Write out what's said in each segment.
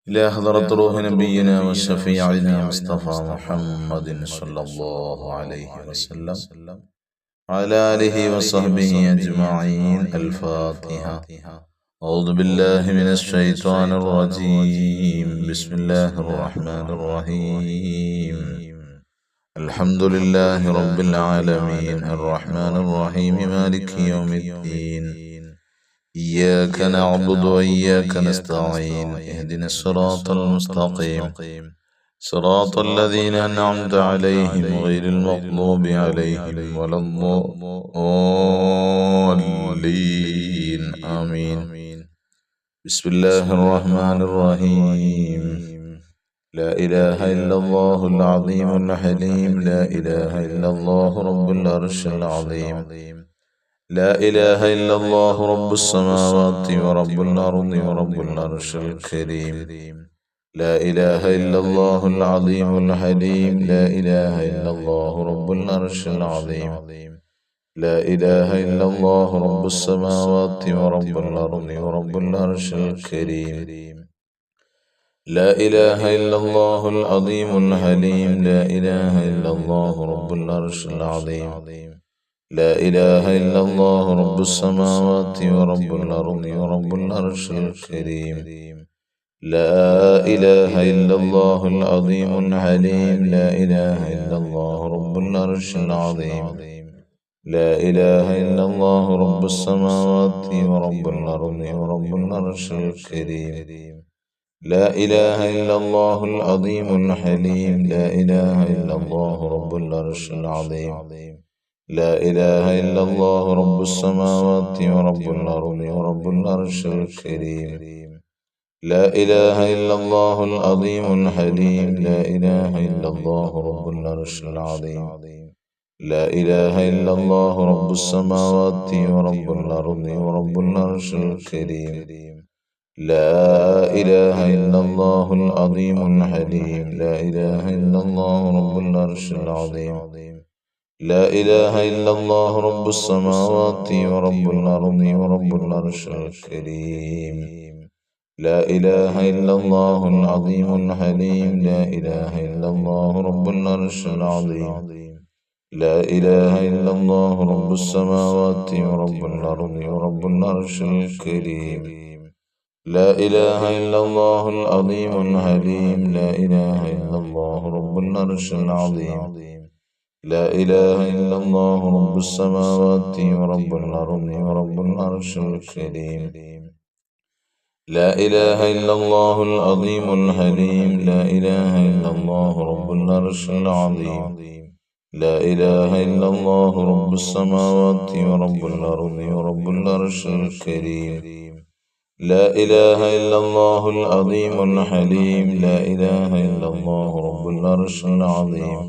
إلى حضرة روح نبينا وشفيعنا مصطفى محمد صلى الله عليه وسلم على آله وصحبه أجمعين. الفاتحة. أعوذ بالله من الشيطان الرجيم. بسم الله الرحمن الرحيم. الحمد لله رب العالمين الرحمن الرحيم مالك يوم الدين. إياك نعبد وإياك نستعين. اهدنا الصراط المستقيم صراط الذين أنعمت عليهم غير المغضوب عليهم ولا الضالين. آمين. بسم الله الرحمن الرحيم. لا إله إلا الله العظيم الحليم. لا إله إلا الله رب العرش العظيم. لا إله إلا الله رب السماوات ورب الأرض ورب العرش الكريم. لا إله إلا الله العظيم الحليم. لا إله إلا الله رب العرش العظيم. لا إله إلا الله رب السماوات ورب الأرض ورب العرش الكريم. لا إله إلا الله العظيم الحليم. لا إله إلا الله رب العرش العظيم. لا إله إلا الله رب السماوات ورب الأرض ورب العرش الكريم. لا إله إلا الله العظيم الحليم. لا إله إلا الله رب العرش العظيم. لا إله إلا الله رب السماوات ورب الأرض ورب العرش الكريم. لا إله إلا الله العظيم الحليم. لا إله إلا الله رب العرش العظيم. لا إله إلا الله رب السماوات ورب الأرض ورب العرش الكريم. لا إله إلا الله العظيم الحليم. لا إله إلا الله رب العرش العظيم. لا إله إلا الله رب السماوات ورب الأرض ورب العرش الكريم. لا إله إلا الله العظيم الحليم. لا إله إلا الله رب العرش العظيم. لا إله إلا الله رب السماوات ورب الأرض ورب العرش الكريم. لا إله إلا الله العظيم الحليم. لا إله إلا الله رب العرش العظيم. لا إله إلا الله رب السماوات ورب الأرض ورب العرش الكريم. لا إله إلا الله العظيم الحليم. لا إله إلا الله رب العرش العظيم. لا إله إلا الله رب السماوات ورب الأرض ورب العرش الكريم. لا إله إلا الله العظيم الحليم. لا إله إلا الله رب العرش العظيم. لا إله إلا الله رب السماوات ورب الأرض ورب العرش الكريم. لا إله إلا الله العظيم الحليم. لا إله إلا الله رب العرش العظيم.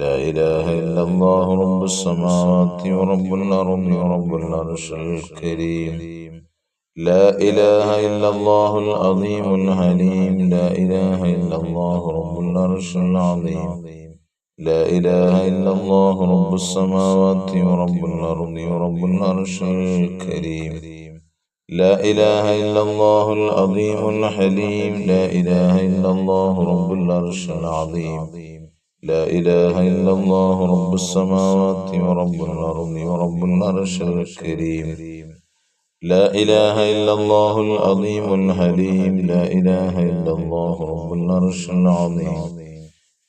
لا إله إلا الله رب السماوات ورب الأرض ورب العرش الكريم. لا إله إلا الله العظيم الحليم. لا إله إلا الله رب العرش العظيم. لا إله إلا الله رب السماوات ورب الأرض ورب العرش الكريم. لا إله إلا الله العظيم الحليم. لا إله إلا الله رب العرش العظيم. لا إله إلا الله رب السماوات ورب الأرض ورب العرش الكريم. لا إله إلا الله العظيم الحليم. لا إله إلا الله رب العرش العظيم.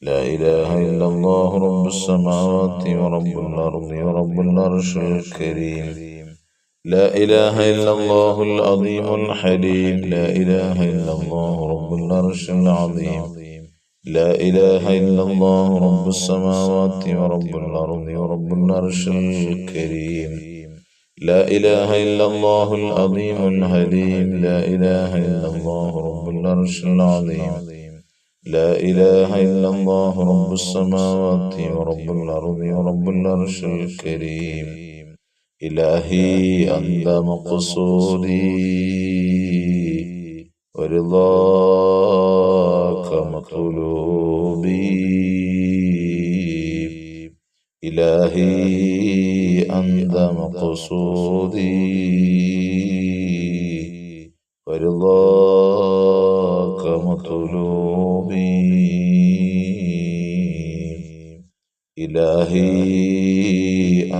لا إله إلا الله رب السماوات ورب الأرض ورب العرش الكريم. لا إله إلا الله العظيم الحليم. لا إله إلا الله رب العرش العظيم. لا إله إلا الله رب السماوات ورب الأرض ورب العرش الكريم. لا إله إلا الله العظيم الحليم. لا إله إلا الله رب العرش العظيم. لا إله إلا الله رب السماوات ورب الأرض ورب العرش الكريم. إلهي أنت مقصودي ورضاك مطلوبي. إلهي أنت مقصودي ورضاك مطلوبي إلهي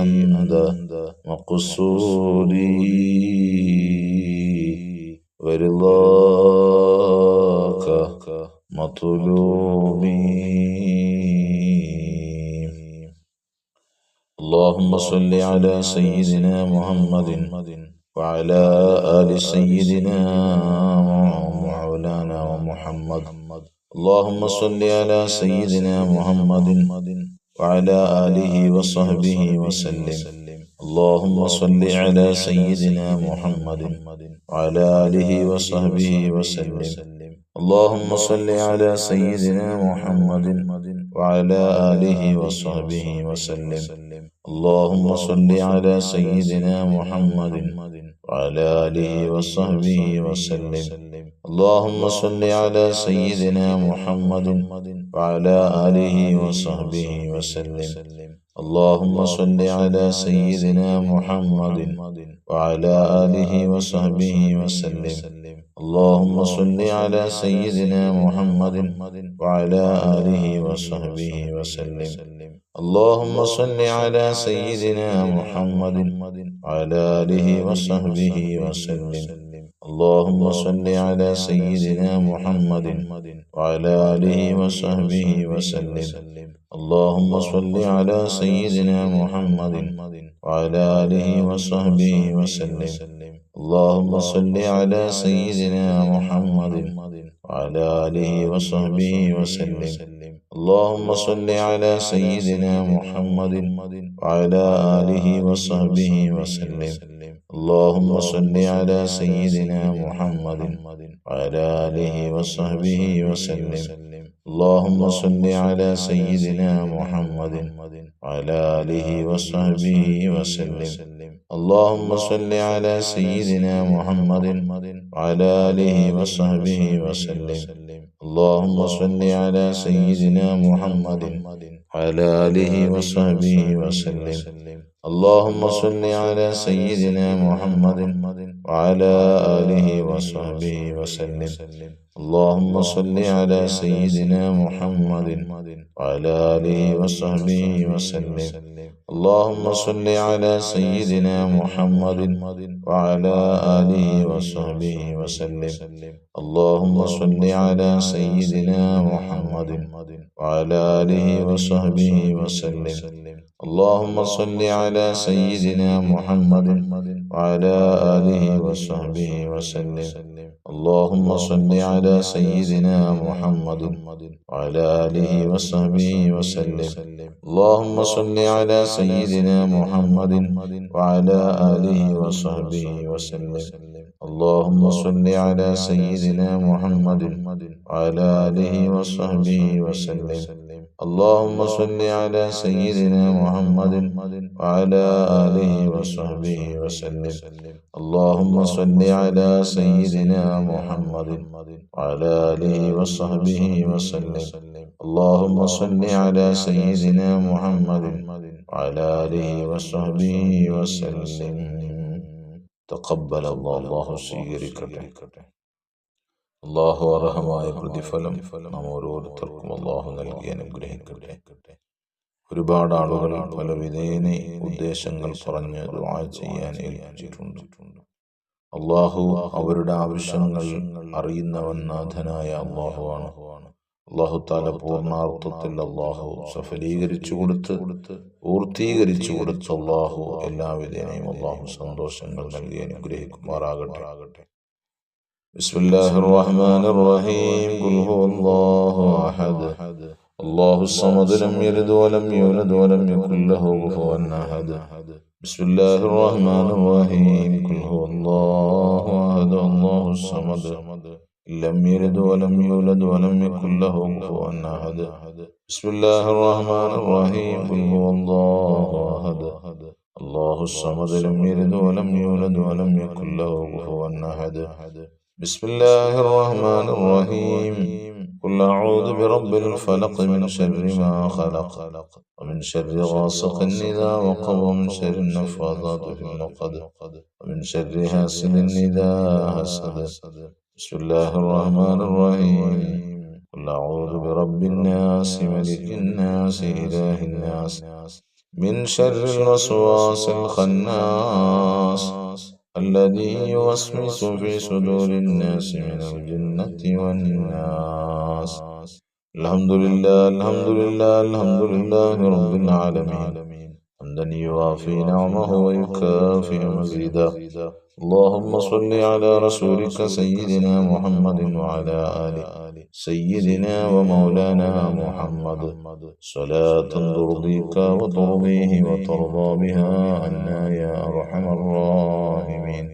أنت مقصودي ورضاك مطلوبي. اللهم صل على سيدنا محمد وعلى آل سيدنا مولانا ومحمد. اللهم صل على سيدنا محمد وعلى آله وصحبه وسلم. اللهم صل على سيدنا محمد وعلى آله وصحبه وسلم. اللهم صل على سيدنا محمد وعلى آله وصحبه وسلم. اللهم صل على سيدنا محمد وعلى آله وصحبه وسلم. اللهم صل على سيدنا محمد وعلى آله وصحبه وسلم. اللهم صل على سيدنا محمد وعلى آله وصحبه وسلم. اللهم صل على سيدنا محمد وعلى آله وصحبه وسلم. اللهم صل على سيدنا محمد وعلى آله وصحبه وسلم. اللهم صل على سيدنا محمد وعلى آله وصحبه وسلم. اللهم صل على سيدنا محمد وعلى آله وصحبه وسلم. اللهم صل على سيدنا محمد وعلى آله وصحبه وسلم. اللهم صل على سيدنا محمد وعلى آله وصحبه وسلم. اللهم صل على سيدنا محمد وعلى آله وصحبه وسلم. اللهم صل على سيدنا محمد وعلى آله وصحبه وسلم. اللهم صل على سيدنا محمد وعلى آله وصحبه وسلم. اللهم صل على سيدنا محمد وعلى آله وصحبه وسلم. اللهم صل على سيدنا محمد وعلى آله وصحبه وسلم. اللهم صل على سيدنا محمد وعلى آله وصحبه وسلم. اللهم صل على سيدنا محمد وعلى آله وصحبه وسلم. اللهم صل على سيدنا محمد وعلى آله وصحبه وسلم. اللهم صل على سيدنا محمد وعلى آله وصحبه وسلم. اللهم صل على سيدنا محمد وعلى آله وصحبه وسلم. اللهم صل على سيدنا محمد وعلى آله وصحبه وسلم. اللهم صل على سيدنا محمد وعلى آله وصحبه وسلم. اللهم صل على سيدنا محمد وعلى آله وصحبه وسلم. اللهم صل على سيدنا محمد وعلى آله وصحبه وسلم. اللهم صل على سيدنا محمد وعلى آله وصحبه وسلم. تقبل الله സ്വീകരിക്കട്ടെ. അല്ലാഹു അർഹമായ പ്രതിഫലം നാം ഓരോരുത്തർക്കും അല്ലാഹു നൽകി അനുഗ്രഹിക്കട്ടെ. ഒരുപാട് ആളുകൾ പല വിധേന ഉദ്ദേശങ്ങൾ പറഞ്ഞ് ദുആ ചെയ്യാൻ ഏൽപ്പിച്ചിട്ടുണ്ട്. അല്ലാഹു അവരുടെ ആവശ്യങ്ങൾ അറിയുന്നവൻ നാഥനായ അല്ലാഹുവാണ്. അല്ലാഹു തആല പൂർണ്ണാർത്ഥത്തിൽ അല്ലാഹു സഫലീകരിച്ചു കൊടുത്ത് പൂർത്തീകരിച്ചു കൊടുത്ത് അല്ലാഹു എല്ലാവിധേനയും അല്ലാഹു സന്തോഷങ്ങൾ നൽകി അനുഗ്രഹിക്കുമാറാകട്ടെ. ബിസ്മില്ലാഹിർ റഹ്മാനിർ റഹീം. ഖുൽ ഹുവല്ലാഹു അഹദ് അല്ലാഹുസ് സമദ് ലം യലിദ് വലം യൂലദ് വലം യകുൽ ലഹു കുഫുവൻ അഹദ്. ബിസ്മില്ലാഹിർ റഹ്മാനിർ റഹീം. ഖുൽ ഹുവല്ലാഹു അഹദ് അല്ലാഹുസ് സമദ് ലം യലിദ് വലം യൂലദ് വലം യകുൽ ലഹു കുഫുവൻ അഹദ്. ബിസ്മില്ലാഹിർ റഹ്മാനിർ റഹീം. ഖുൽ ഹുവല്ലാഹു അഹദ് അല്ലാഹുസ് സമദ് ലം യലിദ് വലം യൂലദ് വലം യകുൽ ലഹു കുഫുവൻ അഹദ്. ബിസ്മില്ലാഹിർ റഹ്മാനിർ റഹീം. قل أعوذ برب الفلق من شر ما خلق ومن شر غاسق إذا وقب ومن شر النفاثات في العقد ومن شر حاسد إذا حسد. بسم الله الرحمن الرحيم. أعوذ برب الناس ملك الناس إله الناس من شر الوسواس الخناس الذي يوسوس في صدور الناس من الجنة والناس. الحمد لله الحمد لله الحمد لله رب العالمين، حمدا يوافي نعمه ويكافئ مزيدا. اللهم صل على رسولك سيدنا محمد وعلى آل سيدنا ومولانا محمد صلاة ترضيك وترضيه وترضى بها عنا يا أرحم الراحمين.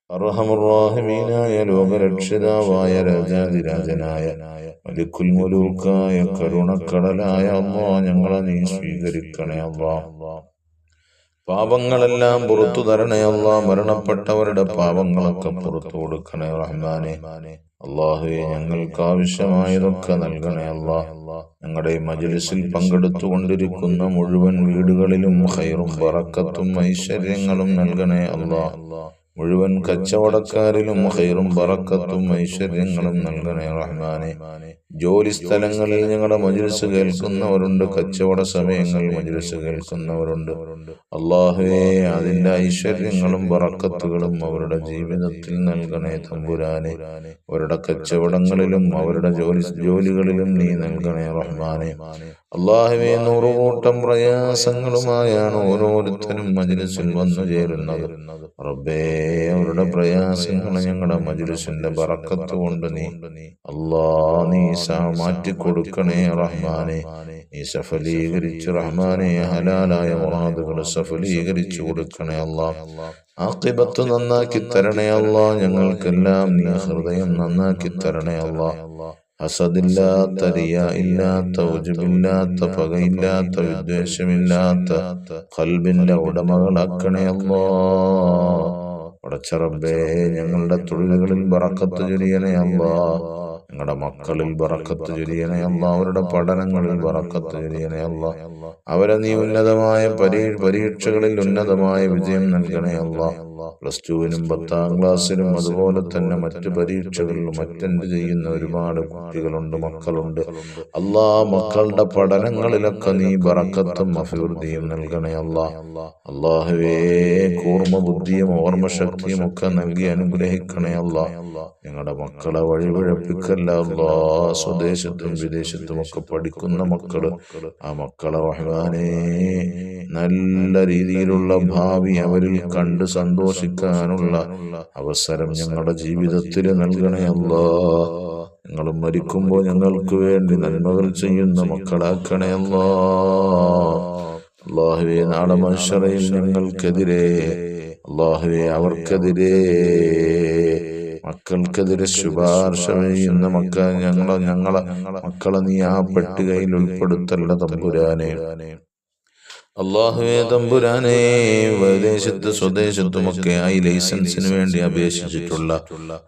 അർഹമുർറാഹിമീനായ ലോകരക്ഷിതാവായ രാജാതിരാജനായ മലിക്കുൽ മുലൂക്കായ കരുണക്കടലായ അല്ലാഹ്, ഞങ്ങളെ നീ സ്വീകരിക്കണേ അല്ലാഹ്. പാപങ്ങളെല്ലാം പുറത്തു തരണേ അല്ലാഹ്. മരണപ്പെട്ടവരുടെ പാപങ്ങളൊക്കെ പുറത്തു കൊടുക്കണേ റഹ്മാനെ. അല്ലാഹുവേ, ഞങ്ങൾക്ക് ആവശ്യമായതൊക്കെ നൽകണേ അല്ലാഹ്. ഞങ്ങളുടെ മജ്ലിസിൽ പങ്കെടുത്തുകൊണ്ടിരിക്കുന്ന മുഴുവൻ വീടുകളിലും ഖൈറും ബറക്കത്തും ഐശ്വര്യങ്ങളും നൽകണേ അല്ലാഹ്. മുഴുവൻ കച്ചവടക്കാരിലും ഖൈറും ബറക്കത്തും ഐശ്വര്യങ്ങളും നൽകണേ റഹ്മാനെ. ജോലി സ്ഥലങ്ങളിൽ ഞങ്ങളുടെ മജ്ലിസ് കേൾക്കുന്നവരുണ്ട്, കച്ചവട സമയങ്ങളിൽ മജ്ലിസ് കേൾക്കുന്നവരുണ്ട്. അല്ലാഹുവേ, അതിന്റെ ഐശ്വര്യങ്ങളും ബറക്കത്തുകളും അവരുടെ ജീവിതത്തിൽ നൽകണേ തമ്പുരാനെ. അവരുടെ കച്ചവടങ്ങളിലും അവരുടെ ജോലികളിലും നീ നൽകണേ റഹ്മാനെ. അല്ലാഹുവേ, നൂറുകൂട്ടം പ്രയാസങ്ങളുമായാണ് ഓരോരുത്തരും മജ്ലിസിൽ വന്നു ചേരുന്നത്. റബ്ബേ, അവരുടെ പ്രയാസങ്ങൾ ഞങ്ങളുടെ മജ്ലിസിന്റെ ബറക്കത്ത് കൊണ്ട് നീ മാറ്റിക്കൊടുക്കണേ റഹ്മാനെ. നീ സഫലീകരിച്ചു റഹ്മാനെ. ഹലാലായ മുറാദുകൾ സഫലീകരിച്ചു കൊടുക്കണേ അല്ലാഹ്. ആഖിബത്ത് നന്നാക്കി തരണേ അല്ലാഹ്. ഞങ്ങൾക്കെല്ലാം നീ ഹൃദയം നന്നാക്കി തരണേ അല്ലാഹ്. ഹസദില്ലാത്ത, റിയാ ഇല്ലാത്ത, ഉജ്ബില്ലാത്ത, പകയില്ലാത്ത, വിദ്വേഷമില്ലാത്ത ഖൽബിന്റെ ഉടമകളാക്കണേ അല്ലാഹ്. പടച്ച റബ്ബേ, ഞങ്ങളുടെ തൊഴിലുകളിൽ ബറക്കത്ത് ചൊരിയണേ അല്ലാഹ്. ഞങ്ങളുടെ മക്കളിൽ ബറക്കത്ത് ചൊരിയണേ അല്ലാഹ്. അവരുടെ പഠനങ്ങളിൽ ബറക്കത്ത് ചൊരിയണേ അല്ലാഹ്. അവരെ നീ ഉന്നതമായ പരീക്ഷകളിൽ ഉന്നതമായ വിജയം നൽകണേ അല്ലാഹ്. +2-നും 10ാം ക്ലാസ്സിലും അതുപോലെ തന്നെ മറ്റു പരീക്ഷകളിലും അറ്റൻഡ് ചെയ്യുന്ന ഒരുപാട് കുട്ടികളുണ്ട്, മക്കളുണ്ട്. അല്ലാഹ്, മക്കളുടെ പഠനങ്ങളിലൊക്കെ നീ ബറക്കത്തും അഭിവൃദ്ധിയും നൽകണേ അല്ലാഹ്. അല്ലാഹുവേ, കൂർമ്മ ബുദ്ധിയും ഓർമ്മശക്തിയും ഒക്കെ നൽകി അനുഗ്രഹിക്കണേ അല്ലാഹ്. ഞങ്ങളുടെ മക്കളെ വഴിപിഴപ്പിക്കല്ല അല്ലാഹ്. സ്വദേശത്തും വിദേശത്തും ഒക്കെ പഠിക്കുന്ന മക്കള്, ആ മക്കളെ റഹ്മാനേ, നല്ല രീതിയിലുള്ള ഭാവി അവരിൽ കണ്ട് സന്തോഷിക്കാനുള്ള അവസരം ഞങ്ങളുടെ ജീവിതത്തിൽ നൽകണേ അല്ലാഹ്. ഞങ്ങൾ മരിക്കുമ്പോൾ ഞങ്ങൾക്ക് വേണ്ടി നന്മകൾ ചെയ്യുന്ന മക്കളാക്കണേ അല്ലാഹ്. അല്ലാഹുവേ, നാളെ മഹ്ശറയിൽ ഞങ്ങൾക്കെതിരെ, അല്ലാഹുവേ, അവർക്കെതിരെ, മക്കൾക്കെതിരെ ശുപാർശ ചെയ്യുന്ന ഞങ്ങളെ മക്കളെ നീ ആ പട്ടികയിൽ ഉൾപ്പെടുത്തല്ല തമ്പുരാനെ. അല്ലാഹുവേ തമ്പുരാനെ, വിദേശത്ത് സ്വദേശത്തുമൊക്കെ ആയി ലൈസൻസിന് വേണ്ടി അപേക്ഷിച്ചിട്ടുള്ള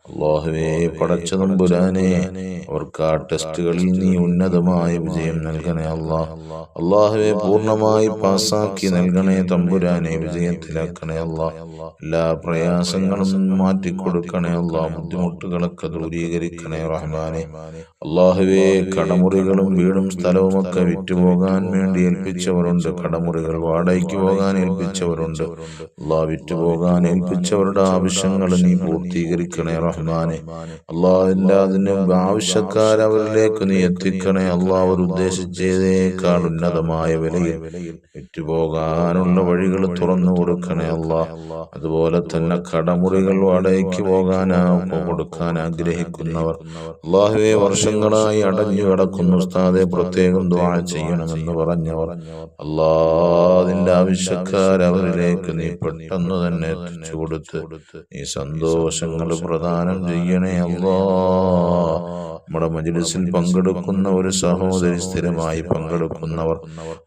അല്ലാഹുവേ പടച്ച തമ്പുരാനെ, അവർക്ക് ആ ടെസ്റ്റുകളിൽ നീ ഉന്നതമായ വിജയം നൽകണേ അല്ലാഹ്. അല്ലാഹുവേ, പൂർണ്ണമായി പാസ്സാക്കി നൽകണേ തമ്പുരാനെ. വിജയത്തിലാക്കണേ അല്ലാഹ്. എല്ലാ പ്രയാസങ്ങളും മാറ്റിക്കൊടുക്കണേ അല്ലാഹ്. ബുദ്ധിമുട്ടുകളൊക്കെ ദൂരീകരിക്കണേ റഹ്മാനെ. അല്ലാഹുവേ, കടമുറികളും വീടും സ്ഥലവുമൊക്കെ വിറ്റുപോകാൻ വേണ്ടി ഏൽപ്പിച്ചവരുണ്ട്. കടമുറികൾ വാടകയ്ക്ക് പോകാൻ ഏൽപ്പിച്ചവരുണ്ട്. അല്ലാഹ്, വിറ്റുപോകാൻ ഏൽപ്പിച്ചവരുടെ ആവശ്യങ്ങൾ നീ പൂർത്തീകരിക്കണേ റഹ്മാനെ. അല്ലാഹ്, അതിന് ആവശ്യക്കാരവരിലേക്ക് നീ എത്തിക്കണേ അല്ലാഹ്. അവർ ഉദ്ദേശിച്ചതേക്കാൾ ഉന്നതമായ വിലയിൽ വിറ്റുപോകാനുള്ള വഴികൾ തുറന്നു കൊടുക്കണേ അല്ലാഹ്. അതുപോലെ തന്നെ കടമുറികൾ വാടകയ്ക്ക് കൊടുക്കാൻ ആഗ്രഹിക്കുന്നവർ, അല്ലാഹുവേ, വർഷങ്ങളായി അടഞ്ഞു കിടക്കുന്ന ഉസ്താദെ പ്രത്യേകം ദുആ ചെയ്യണമെന്ന് പറഞ്ഞവർ, അല്ലാഹ്, അതിന്റെ ആവശ്യക്കാരവരിലേക്ക് നീ പെട്ടെന്ന് തന്നെ എത്തിച്ചു കൊടുത്ത് നീ സന്തോഷങ്ങൾ പ്രദാനം ചെയ്യണേ അല്ലാഹ്. നമ്മുടെ മജ്ലിസിൽ പങ്കെടുക്കുന്ന ഒരു സഹോദരി, സ്ഥിരമായി പങ്കെടുക്കുന്നവർ,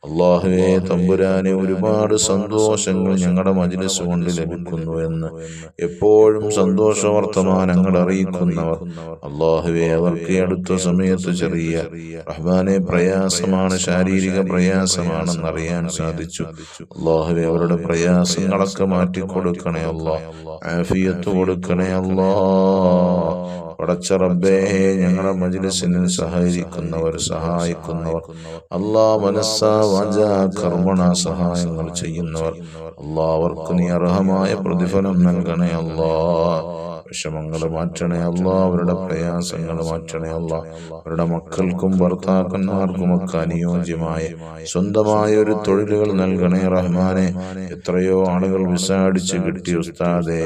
അല്ലാഹുവേ തമ്പുരാനെ, ഒരുപാട് സന്തോഷങ്ങൾ ഞങ്ങളുടെ മജ്ലിസ് കൊണ്ട് ലഭിക്കുന്നു എന്ന് എപ്പോഴും സന്തോഷ വർത്തമാനങ്ങൾ അറിയിക്കുന്നവർ, അല്ലാഹുവേ, അവർക്ക് അടുത്ത സമയത്ത് ചെറിയ റഹ്മാനെ പ്രയാസമാണ്, ശാരീരിക പ്രയാസമാണെന്നറിയാൻ സാധിച്ചു. അല്ലാഹുവേ, അവരുടെ പ്രയാസങ്ങളൊക്കെ മാറ്റിക്കൊടുക്കണേ അല്ലാഹ്. ആഫിയത്ത് കൊടുക്കണേ അല്ലാഹ്. പടച്ച റബ്ബേ ഞങ്ങളുടെ മജ്ലിസിന് സഹായിക്കുന്നവർ അല്ലാ മനസ്സാ വാചാ കർമ്മണ സഹായങ്ങൾ ചെയ്യുന്നവർ അല്ലാ അവർക്ക് നീ അർഹമായ പ്രതിഫലം നൽകണേ അല്ലാ. വിഷമങ്ങൾ മാറ്റണേ അല്ലാ, അവരുടെ പ്രയാസങ്ങൾ മാറ്റണേ അല്ലാ. അവരുടെ മക്കൾക്കും ഭർത്താക്കന്മാർക്കുമൊക്കെ അനുയോജ്യമായ സ്വന്തമായ ഒരു തൊഴിലുകൾ നൽകണേ റഹ്മാനെ. എത്രയോ ആളുകൾ വിസ അടിച്ച് കിട്ടി ഉസ്താദേ,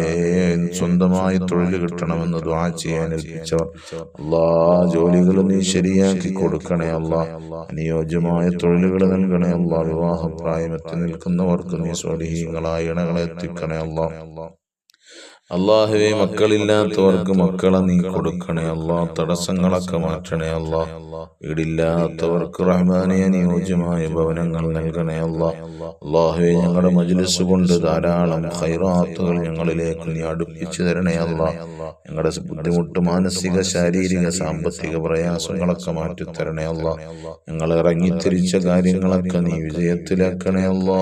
സ്വന്തമായി തൊഴിൽ കിട്ടണമെന്ന് ദുആ ചെയ്യാൻ ഏൽപ്പിച്ചവർ അല്ലാ ജോലികൾ നീ ശരിയാക്കി കൊടുക്കണേ അല്ലാ. അനുയോജ്യമായ തൊഴിലുകൾ നൽകണേ അല്ലാ. വിവാഹപ്രായമെത്തി നിൽക്കുന്നവർക്ക് നീ സ്വാലിഹീങ്ങളായ ഇണകളെ എത്തിക്കണേ അല്ലാ. അല്ലാഹുവേ മക്കളില്ലാത്തവർക്ക് മക്കളെ നീ കൊടുക്കണേ അല്ലാ. തടസ്സങ്ങളൊക്കെ മാറ്റണേ അല്ലാ. വീടില്ലാത്തവർക്ക് റഹ്മാനെ അനുയോജ്യമായ ഭവനങ്ങൾ നൽകണേ അല്ലാ. അല്ലാഹുവേ ഞങ്ങളുടെ മജ്ലിസ് കൊണ്ട് ധാരാളം ഖൈറാത്തുകൾ ഞങ്ങളിലേക്ക് നീ അടുപ്പിച്ചു തരണേ അല്ലാ. ഞങ്ങളുടെ ബുദ്ധിമുട്ട്, മാനസിക ശാരീരിക സാമ്പത്തിക പ്രയാസങ്ങളൊക്കെ മാറ്റിത്തരണേ അല്ലാ. ഞങ്ങൾ ഇറങ്ങിത്തിരിച്ച കാര്യങ്ങളൊക്കെ നീ വിജയത്തിലാക്കണേ അല്ലാ.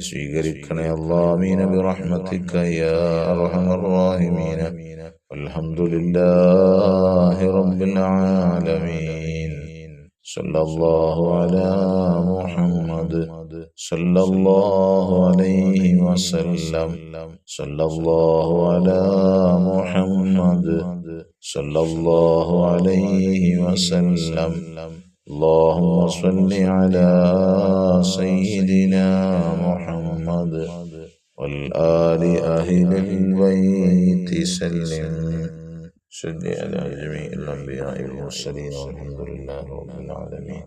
സ്വീകരിക്കണേ അല്ലാ. ആമീൻ ബിറഹ്മതിക യാ അർഹമർ റഹീമീൻ. അൽഹംദുലില്ലാഹി റബ്ബിൽ ആലമീൻ. സല്ലല്ലാഹു അലാ മുഹമ്മദ് സല്ലല്ലാഹു അലൈഹി വസല്ലം. സല്ലല്ലാഹു അലാ മുഹമ്മദ് സല്ലല്ലാഹു അലൈഹി വസല്ലം. اللهم صل على سيدنا محمد والآل أهل البيت سلم. صل على جميع الأنبياء والمرسلين والحمد لله رب العالمين.